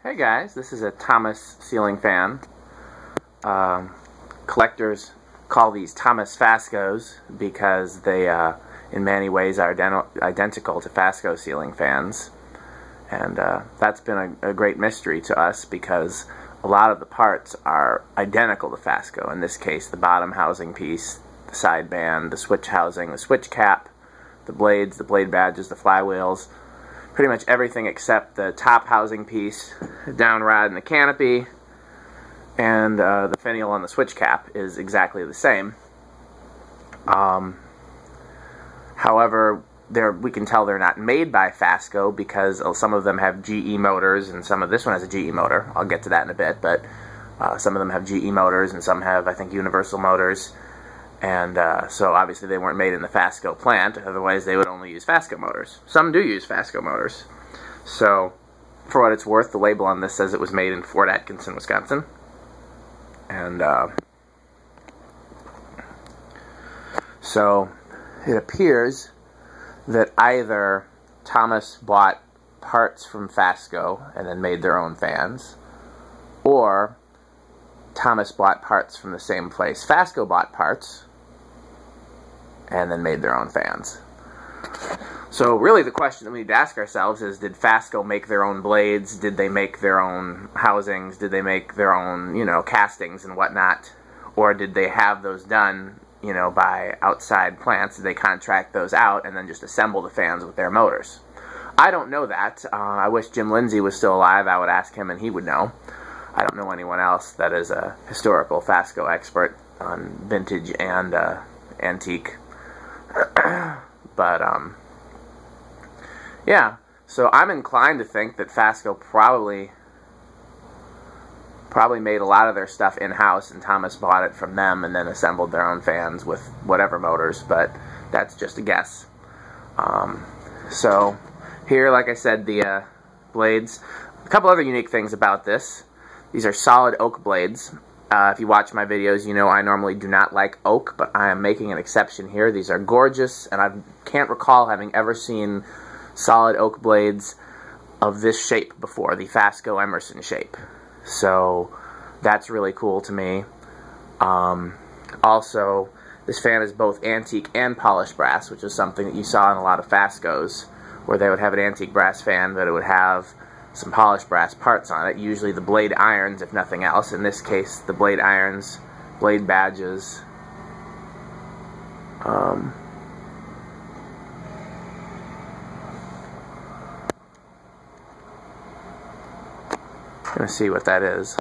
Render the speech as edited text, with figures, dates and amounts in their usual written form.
Hey guys, this is a Thomas ceiling fan. Collectors call these Thomas Fascos because they in many ways are identical to Fasco ceiling fans, and that's been a great mystery to us because a lot of the parts are identical to Fasco. In this case, the bottom housing piece, the sideband, the switch housing, the switch cap, the blades, the blade badges, the flywheels, pretty much everything except the top housing piece, the down rod and the canopy, and the finial on the switch cap is exactly the same. However, we can tell they're not made by Fasco because some of them have GE motors, and this one has a GE motor. I'll get to that in a bit, but some of them have GE motors and some have, I think, universal motors. And so obviously they weren't made in the Fasco plant, otherwise they would only use Fasco motors. Some do use Fasco motors. So, for what it's worth, the label on this says it was made in Fort Atkinson, Wisconsin. And so it appears that either Thomas bought parts from Fasco and then made their own fans, or Thomas bought parts from the same place Fasco bought parts and then made their own fans. So really the question that we need to ask ourselves is, did Fasco make their own blades? Did they make their own housings? Did they make their own, castings and whatnot? Or did they have those done, by outside plants? Did they contract those out and then just assemble the fans with their motors? I don't know that. I wish Jim Lindsay was still alive. I would ask him and he would know. I don't know anyone else that is a historical Fasco expert on vintage and antique. But, yeah. So I'm inclined to think that Fasco probably made a lot of their stuff in-house, and Thomas bought it from them and then assembled their own fans with whatever motors, but that's just a guess. So here, like I said, the blades. A couple other unique things about this. These are solid oak blades. If you watch my videos, you know I normally do not like oak, but I am making an exception here. These are gorgeous, and I can't recall having ever seen solid oak blades of this shape before, the Fasco Emerson shape. So that's really cool to me. Also, this fan is both antique and polished brass, which is something that you saw in a lot of Fascos, where they would have an antique brass fan, but it would have some polished brass parts on it, usually the blade irons if nothing else. In this case, the blade irons, blade badges. Gonna see what that is.